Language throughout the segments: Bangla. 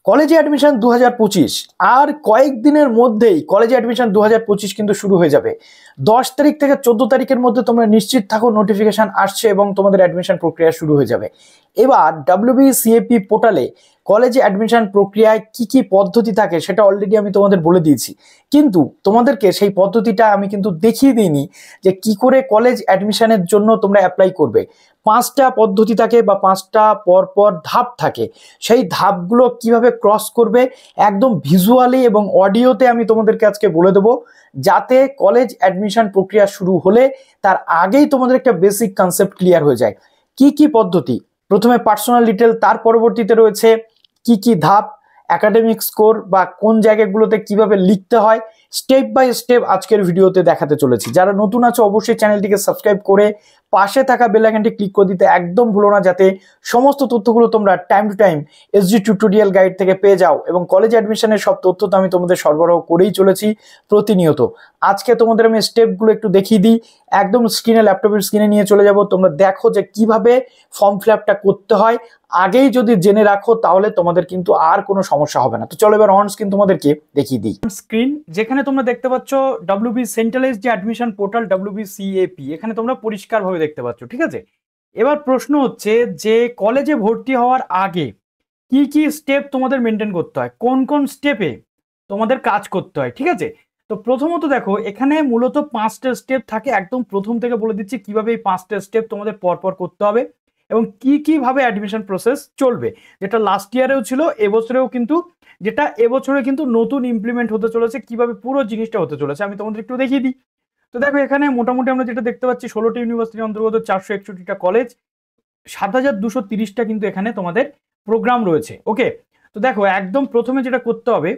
কলেজে অ্যাডমিশন 2025 আর কয়েকদিনের মধ্যেই কলেজে অ্যাডমিশন 2025 কিন্তু শুরু হয়ে যাবে। 10 তারিখ থেকে 14 তারিখের মধ্যে তোমরা নিশ্চিত থাকো নোটিফিকেশন আসছে এবং তোমাদের অ্যাডমিশন প্রক্রিয়া শুরু হয়ে যাবে। এবার WBCAP পোর্টালে কলেজে অ্যাডমিশন প্রক্রিয়ায় কি কি পদ্ধতি থাকে সেটা অলরেডি আমি তোমাদের বলে দিয়েছি, কিন্তু তোমাদেরকে সেই পদ্ধতিটা আমি কিন্তু দেখিয়ে দিইনি যে কি করে কলেজ অ্যাডমিশনের জন্য তোমরা অ্যাপ্লাই করবে। 5টা পদ্ধতি থাকে বা 5টা পরপর ধাপ থাকে, সেই ধাপগুলো কিভাবে ক্রস করবে একদম ভিজুয়ালি এবং অডিওতে আমি তোমাদেরকে আজকে বলে দেবো, যাতে কলেজ অ্যাডমিশন প্রক্রিয়া শুরু হলে তার আগেই তোমাদের একটা বেসিক কনসেপ্ট ক্লিয়ার হয়ে যায়। কি কি পদ্ধতি, প্রথমে পার্সোনাল ডিটেল, তার পরবর্তীতে রয়েছে কি কি ধাপ, একাডেমিক স্কোর বা কোন জায়গাগুলোতে কিভাবে লিখতে হয়, স্টেপ বাই স্টেপ আজকের ভিডিওতে দেখাতে চলেছি। যারা নতুন আছো অবশ্যই চ্যানেলটিকে সাবস্ক্রাইব করে পাশে থাকা বেল আইকনটি ক্লিক করে দিতে একদম ভুলো না, যাতে সমস্ত তথ্যগুলো তোমরা time to time SG tutorial guide থেকে পেয়ে যাও। এবং কলেজ অ্যাডমিশনের সব তথ্য তো আমি তোমাদের সরবরাহ করেই চলেছি প্রতিনিয়ত। আজকে তোমাদের আমি স্টেপগুলো একটু দেখিয়ে দিই, একদম স্ক্রিনে, ল্যাপটপের স্ক্রিনে নিয়ে চলে যাব। তোমরা দেখো যে কিভাবে ফর্ম ফিল আপটা করতে হয়, আগেই যদি জেনে রাখো তাহলে তোমাদের কিন্তু আর কোনো সমস্যা হবে না। তো চলো এবার অন স্ক্রিন তোমাদেরকে দেখিয়ে দিই। স্ক্রিন যেখানে তোমরা দেখতে পাচ্ছ WB সেন্ট্রালাইজড যে অ্যাডমিশন পোর্টাল WBCAP, এখানে তোমরা পরিষ্কারভাবে দেখতে পাচ্ছ, ঠিক আছে। এবার প্রশ্ন হচ্ছে যে কলেজে ভর্তি হওয়ার আগে কি কি স্টেপ তোমাদের মেনটেন করতে হয়, কোন কোন স্টেপে তোমাদের কাজ করতে হয়, ঠিক আছে। তো প্রথমত দেখো এখানে মূলত 5টা স্টেপ থাকে, একদম প্রথম থেকে বলে দিচ্ছি কিভাবে এই 5টা স্টেপ তোমাদের পরপর করতে হবে এবং কি কিভাবে অ্যাডমিশন প্রসেস চলবে, যেটা লাস্ট ইয়ারেও ছিল, এবছরেও কিন্তু, যেটা এবছরে কিন্তু নতুন ইমপ্লিমেন্ট হতে চলেছে, কিভাবে পুরো জিনিসটা হতে চলেছে আমি তোমাদের একটু দেখিয়ে দিই। তো দেখো এখানে মোটামুটি আমরা যেটা দেখতে পাচ্ছি 16টি ইউনিভার্সিটির অন্তর্গত 461টা কলেজ, 7230টা কিন্তু এখানে তোমাদের প্রোগ্রাম রয়েছে। ওকে, তো দেখো একদম প্রথমে যেটা করতে হবে,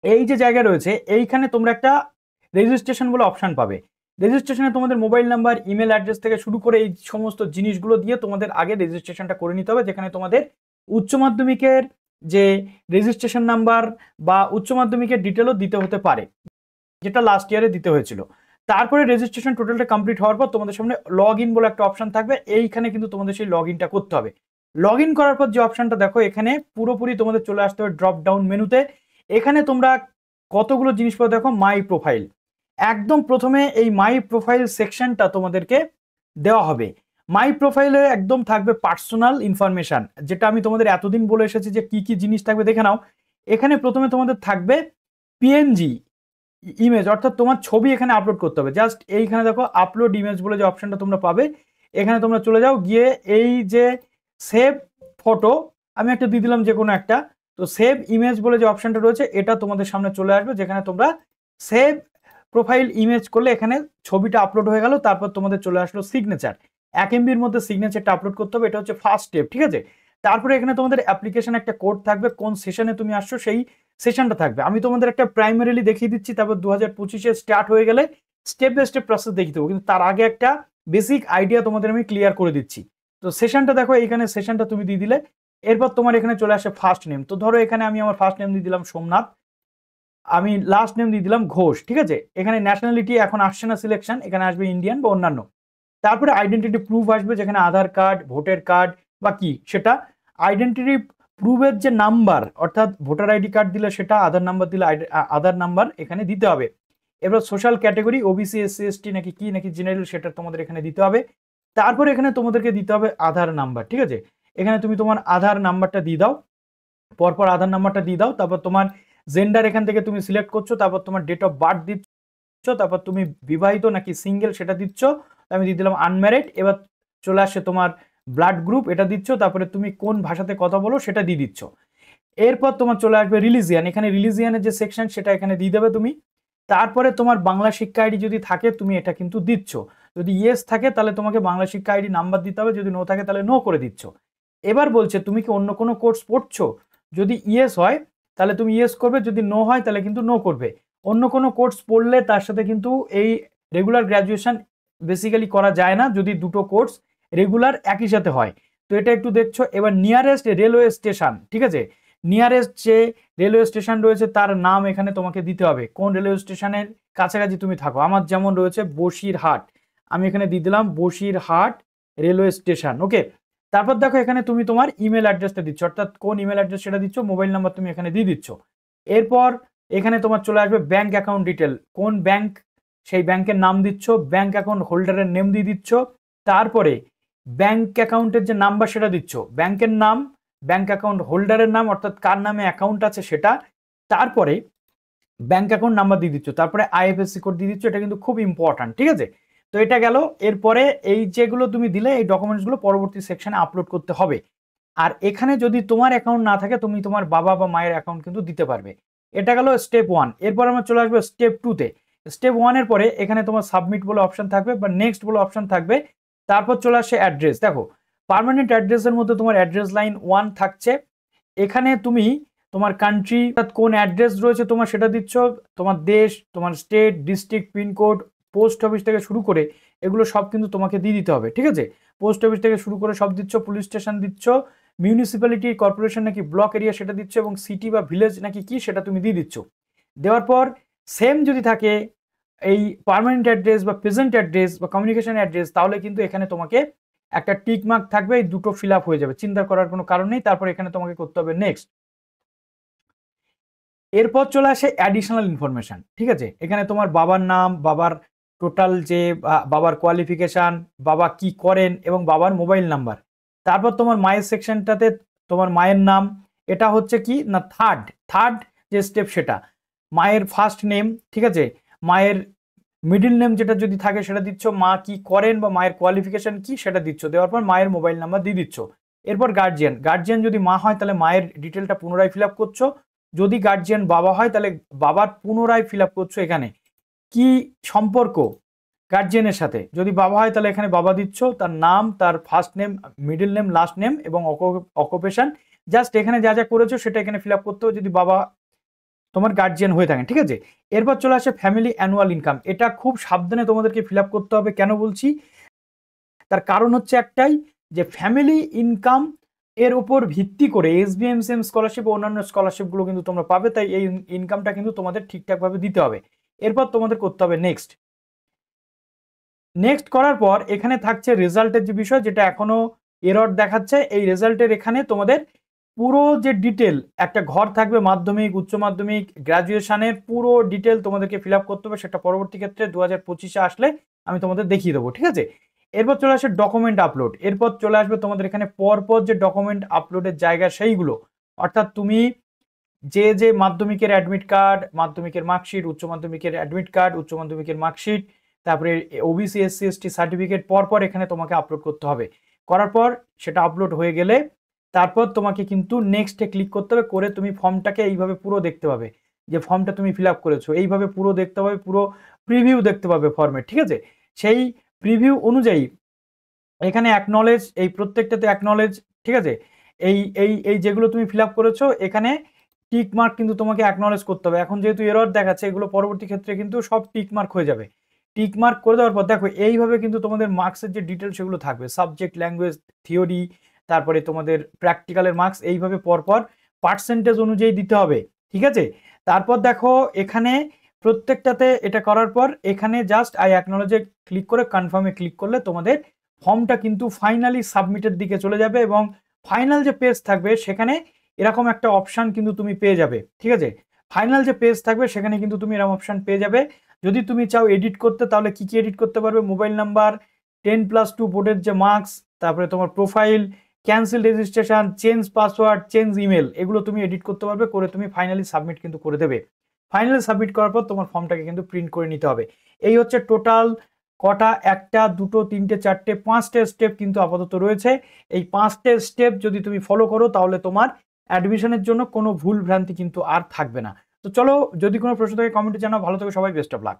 এই যে জায়গা রয়েছে এইখানে তোমরা একটা রেজিস্ট্রেশন বলে অপশন পাবে। রেজিস্ট্রেশনে তোমাদের মোবাইল নাম্বার, ইমেল অ্যাড্রেস থেকে শুরু করে এই সমস্ত জিনিসগুলো দিয়ে তোমাদের আগে রেজিস্ট্রেশনটা করে নিতে হবে, যেখানে তোমাদের উচ্চ মাধ্যমিকের যে রেজিস্ট্রেশন নাম্বার বা উচ্চ মাধ্যমিকের ডিটেলও দিতে হতে পারে, যেটা লাস্ট ইয়ারে দিতে হয়েছিল। তারপরে রেজিস্ট্রেশন টোটালটা কমপ্লিট হওয়ার পর তোমাদের সামনে লগ ইন বলে একটা অপশন থাকবে, এইখানে কিন্তু তোমাদের সেই লগ ইনটা করতে হবে। লগ ইন করার পর যে অপশনটা দেখো এখানে পুরোপুরি তোমাদের চলে আসতে হবে ড্রপ ডাউন মেনুতে। এখানে তোমরা কতগুলো জিনিসপত্র দেখো, মাই প্রোফাইল, একদম প্রথমে এই মাই প্রোফাইল সেকশনটা তোমাদেরকে দেওয়া হবে। মাই প্রোফাইলে একদম থাকবে পার্সোনাল ইনফরমেশন, যেটা আমি তোমাদের এতদিন বলে এসেছি যে কি কি জিনিস থাকবে দেখে নাও। এখানে প্রথমে তোমাদের থাকবে PNG ইমেজ, অর্থাৎ তোমার ছবি এখানে আপলোড করতে হবে। জাস্ট এইখানে দেখো আপলোড ইমেজ বলে যে অপশনটা তোমরা পাবে, এখানে তোমরা চলে যাও, গিয়ে এই যে সেভ ফটো আমি একটা দিয়ে দিলাম যে কোনো একটা, তো সেভ ইমেজ বলে যে অপশনটা রয়েছে এটা তোমাদের সামনে চলে আসবে, যেখানে তোমরা সেভ প্রোফাইল ইমেজ করলে এখানে ছবিটা আপলোড হয়ে গেল। তারপর তোমাদের চলে আসলো সিগনেচার, 1 MBর মধ্যে সিগনেচারটা আপলোড করতে হবে, এটা হচ্ছে ফার্স্ট স্টেপ, ঠিক আছে। তারপরে এখানে তোমাদের অ্যাপ্লিকেশন একটা কোড থাকবে, কোন সেশনে তুমি আসছো সেই সেশনটা থাকবে। আমি তোমাদের একটা প্রাইমারিলি দেখিয়ে দিচ্ছি, তারপর 2025-এ স্টার্ট হয়ে গেলে স্টেপ বাই স্টেপ প্রসেস দেখিয়ে দেবো, কিন্তু তার আগে একটা বেসিক আইডিয়া তোমাদের আমি ক্লিয়ার করে দিচ্ছি। তো সেশনটা দেখো, এইখানে সেশনটা তুমি দিয়ে দিলে, এরপর তোমার এখানে চলে আসে ফার্স্ট নেম। তো ধরো এখানে আমি আমার ফার্স্ট নেম দিয়ে দিলাম সোমনাথ, আমি লাস্ট নেম দিয়ে দিলাম ঘোষ, ঠিক আছে। এখানে ন্যাশনালিটি এখন আসছে না সিলেকশন, এখানে আসবে ইন্ডিয়ান বা অন্যান্য। তারপরে আইডেন্টিটি প্রুফ আসবে, যেখানে আধার কার্ড, ভোটার কার্ড বা কি সেটা। আইডেন্টিটি প্রুফের যে নাম্বার, অর্থাৎ ভোটার আইডি কার্ড দিলে সেটা, আধার নাম্বার দিলে আধার নাম্বার এখানে দিতে হবে। এবার social category OBC SC ST নাকি কি নাকি জেনারেল, সেটা তোমাদের এখানে দিতে হবে। তারপরে এখানে তোমাদেরকে দিতে হবে আধার নাম্বার, ঠিক আছে। এখানে তুমি তোমার আধার নাম্বারটা দিয়ে দাও, পরপর আধার নাম্বারটা দিয়ে দাও। তারপর তোমার জেন্ডার এখান থেকে তুমি সিলেক্ট করছো, তারপর তোমার ডেট অফ বার্থ দিচ্ছ, তারপর তুমি বিবাহিত নাকি সিঙ্গেল সেটা দিচ্ছ, আমি দিয়ে দিলাম আনম্যারিড। এবার চলে আসছে তোমার ব্লাড গ্রুপ, এটা দিচ্ছ। তারপরে তুমি কোন ভাষাতে কথা বলো সেটা দিয়ে দিচ্ছ। এরপর তোমার চলে আসবে রিলিজিয়ান, এখানে রিলিজিয়ানের যে সেকশন সেটা এখানে দিয়ে দেবে তুমি। তারপরে তোমার বাংলা শিক্ষা আইডি যদি থাকে তুমি এটা কিন্তু দিচ্ছ, যদি ইয়েস থাকে তাহলে তোমাকে বাংলা শিক্ষা আইডি নাম্বার দিতে হবে, যদি নো থাকে তাহলে নো করে দিচ্ছ। এবার বলছে তুমি কি অন্য কোনো কোর্স পড়ছো, যদি ইয়েস হয় তাহলে তুমি ইয়েস করবে, যদি নো হয় তাহলে কিন্তু নো করবে। অন্য কোনো কোর্স পড়লে তার সাথে কিন্তু এই রেগুলার গ্র্যাজুয়েশন বেসিক্যালি করা যায় না, যদি দুটো কোর্স রেগুলার একই সাথে হয়। তো এটা একটু দেখছো। এবার নিয়ারেস্ট রেলওয়ে স্টেশন, ঠিক আছে, নিয়ারেস্ট যে রেলওয়ে স্টেশন রয়েছে তার নাম এখানে তোমাকে দিতে হবে, কোন রেলওয়ে স্টেশনের কাছাকাছি তুমি থাকো। আমার যেমন রয়েছে বসিরহাট, আমি এখানে দিয়ে দিলাম বসিরহাট রেলওয়ে স্টেশন। ওকে, তারপর দেখো এখানে তুমি তোমার ইমেল অ্যাড্রেসটা দিচ্ছ, অর্থাৎ কোন ইমেল অ্যাড্রেস সেটা দিচ্ছ, মোবাইল নাম্বার তুমি এখানে দিয়ে দিচ্ছ। এরপর এখানে তোমার চলে আসবে ব্যাংক অ্যাকাউন্ট ডিটেল, কোন ব্যাংক সেই ব্যাংকের নাম দিচ্ছ, ব্যাংক অ্যাকাউন্ট হোল্ডারের নেম দিয়ে দিচ্ছ। তারপরে ব্যাংক অ্যাকাউন্টের যে নাম্বার সেটা দিচ্ছ, ব্যাংকের নাম, ব্যাংক অ্যাকাউন্ট হোল্ডারের নাম অর্থাৎ কার নামে অ্যাকাউন্ট আছে সেটা, তারপরে ব্যাংক অ্যাকাউন্ট নাম্বার দিয়ে দিচ্ছ, তারপরে আইএফএসসি কোড দিয়ে দিচ্ছ। এটা কিন্তু খুব ইম্পর্ট্যান্ট, ঠিক আছে? তো এটা গেল। এরপরে এই যেগুলো তুমি দিলে এই ডকুমেন্টসগুলো পরবর্তী সেকশনে আপলোড করতে হবে। আর এখানে যদি তোমার অ্যাকাউন্ট না থাকে তুমি তোমার বাবা বা মায়ের অ্যাকাউন্ট কিন্তু দিতে পারবে। এটা গেল স্টেপ 1। এরপর আমরা চলে আসবো স্টেপ 2-তে। স্টেপ 1-এর পরে এখানে তোমার সাবমিট বলে অপশন থাকবে বা নেক্সট বলে অপশন থাকবে। তারপর চলে আসে অ্যাড্রেস। দেখো পার্মানেন্ট অ্যাড্রেসের মধ্যে তোমার অ্যাড্রেস লাইন 1 থাকছে। এখানে তুমি তোমার কান্ট্রি কোন অ্যাড্রেস রয়েছে তোমার সেটা দিচ্ছ, তোমার দেশ, তোমার state, district, pincode, post office থেকে শুরু করে এগুলো সব কিন্তু তোমাকে দিয়ে দিতে হবে, ঠিক আছে? পোস্ট অফিস থেকে শুরু করে সব দিচ্ছ, পুলিশ স্টেশন দিচ্ছ, মিউনিসিপ্যালিটি, কর্পোরেশন নাকি ব্লক এরিয়া সেটা দিচ্ছ, এবং সিটি বা ভিলেজ নাকি কি সেটা তুমি দিয়ে দিচ্ছ। দেওয়ার পর সেম যদি থাকে এই পার্মানেন্ট অ্যাড্রেস বা প্রেজেন্ট অ্যাড্রেস বা কমিউনিকেশন অ্যাড্রেস, তাহলে কিন্তু এখানে তোমাকে একটা টিক মার্ক থাকবে, এই দুটো ফিল আপ হয়ে যাবে, চিন্তা করার কোনো কারণ নেই। তারপর এখানে তোমাকে করতে হবে নেক্সট। এরপর চলে আসে অ্যাডিশনাল ইনফরমেশন, ঠিক আছে? এখানে তোমার বাবার নাম, বাবার টোটাল যে বাবার কোয়ালিফিকেশান, বাবা কি করেন, এবং বাবার মোবাইল নাম্বার। তারপর তোমার মায়ের সেকশনটাতে তোমার মায়ের নাম, এটা হচ্ছে কি না থার্ড যে স্টেপ সেটা, মায়ের ফার্স্ট নেম, ঠিক আছে? মায়ের মিডিল নেম যেটা যদি থাকে সেটা দিচ্ছ, মা কি করেন বা মায়ের কোয়ালিফিকেশান কি সেটা দিচ্ছ, দেওয়ার পর মায়ের মোবাইল নাম্বার দিয়ে দিচ্ছ। এরপর গার্জিয়ান যদি মা হয় তাহলে মায়ের ডিটেলটা পুনরায় ফিল আপ করছো, যদি গার্জিয়ান বাবা হয় তাহলে বাবার পুনরায় ফিল আপ করছো। এখানে কি সম্পর্ক গার্জিয়ানের সাথে, যদি বাবা হয় তাহলে এখানে বাবা দিচ্ছ, তার নাম, তার first name, middle name, last name এবং অকুপেশন। জাস্ট এখানে যা যা করেছো সেটা এখানে ফিল আপ করতে হবে যদি বাবা তোমার গার্জিয়ান হয়ে থাকেন, ঠিক আছে? এরপর চলে আসে ফ্যামিলি অ্যানুয়াল ইনকাম। এটা খুব সাবধানে তোমাদেরকে ফিল আপ করতে হবে। কেন বলছি? তার কারণ হচ্ছে একটাই, যে ফ্যামিলি ইনকাম এর উপর ভিত্তি করে এসবিএমসিএম স্কলারশিপ ও অন্যান্য স্কলারশিপগুলো কিন্তু তোমরা পাবে, তাই এই ইনকামটা কিন্তু তোমাদের ঠিকঠাকভাবে দিতে হবে। এরপর তোমাদের করতে হবে নেক্সট করার পর এখানে থাকছে রেজাল্টের যে বিষয়, যেটা এখনো এরর দেখাচ্ছে। এই রেজাল্টের এখানে তোমাদের পুরো যে ডিটেল একটা ঘর থাকবে, মাধ্যমিক, উচ্চ মাধ্যমিক, গ্রাজুয়েশনের পুরো ডিটেল তোমাদেরকে ফিল আপ করতে হবে। সেটা পরবর্তী ক্ষেত্রে 2025-এ আসলে আমি তোমাদের দেখিয়ে দেবো, ঠিক আছে? এরপর চলে আসে ডকুমেন্ট আপলোড। এরপর চলে আসবে তোমাদের এখানে পরপর যে ডকুমেন্ট আপলোডের জায়গা সেইগুলো, অর্থাৎ তুমি যে মাধ্যমিকের অ্যাডমিট কার্ড, মাধ্যমিকের মার্কশিট, উচ্চ মাধ্যমিকের অ্যাডমিট কার্ড, উচ্চ মাধ্যমিকের মার্কশিট, তারপরে ওবিসি এসসি এসটি সার্টিফিকেট পরপর এখানে তোমাকে আপলোড করতে হবে। করার পর সেটা আপলোড হয়ে গেলে তারপর তোমাকে কিন্তু নেক্সটে ক্লিক করতে হবে, করে তুমি ফর্মটাকে এইভাবে পুরো দেখতে পাবে, যে ফর্মটা তুমি ফিল আপ করেছো এইভাবে পুরো দেখতে পাবে, পুরো প্রিভিউ দেখতে পাবে ফর্মের, ঠিক আছে? সেই প্রিভিউ অনুযায়ী এখানে অ্যাকনলেজ, এই প্রত্যেকটাতে অ্যাকনলেজ, ঠিক আছে? এই এই এই যেগুলো তুমি ফিল আপ করেছো এখানে টিক মার্ক কিন্তু তোমাকে অ্যাকনলেজ করতে হবে। এখন যেহেতু এরর দেখাচ্ছে, এগুলো পরবর্তী ক্ষেত্রে কিন্তু সব টিক মার্ক হয়ে যাবে। টিক মার্ক করে দেওয়ার পর দেখো এইভাবে কিন্তু তোমাদের মার্কসের যে ডিটেল সেগুলো থাকবে, সাবজেক্ট, ল্যাঙ্গুয়েজ, থিওরি, তারপরে তোমাদের প্র্যাকটিক্যালের মার্কস, এইভাবে পরপর পার্সেন্টেজ অনুযায়ী দিতে হবে, ঠিক আছে? তারপর দেখো এখানে প্রত্যেকটাতে এটা করার পর এখানে জাস্ট আই অ্যাকনলেজে ক্লিক করে কনফার্মে ক্লিক করলে তোমাদের ফর্মটা কিন্তু ফাইনালি সাবমিটের দিকে চলে যাবে, এবং ফাইনাল যে পেজ থাকবে সেখানে এরকম একটা অপশান কিন্তু তুমি পেয়ে যাবে, ঠিক আছে? ফাইনাল যে পেজ থাকবে সেখানে কিন্তু তুমি এরকম অপশান পেয়ে যাবে। যদি তুমি চাও এডিট করতে, তাহলে কি এডিট করতে পারবে? মোবাইল নাম্বার, 10+2 বোর্ডের যে মার্কস, তারপরে তোমার profile, cancel registration, change password, change email, এগুলো তুমি এডিট করতে পারবে, করে তুমি ফাইনালি সাবমিট কিন্তু করে দেবে। ফাইনালি সাবমিট করার পর তোমার ফর্মটাকে কিন্তু প্রিন্ট করে নিতে হবে। এই হচ্ছে টোটাল কটা, 1টা, 2টো, 3টে, 4টে, 5টে স্টেপ কিন্তু আপাতত রয়েছে। এই 5টে স্টেপ যদি তুমি ফলো করো তাহলে তোমার অ্যাডমিশনের জন্য কোনো ভুল ভ্রান্তি কিন্তু আর থাকবে না। তো চলো, যদি কোনো প্রশ্ন থাকে কমেন্টে জানাও। ভালো থেকো সবাই, বেস্ট অফ লাক।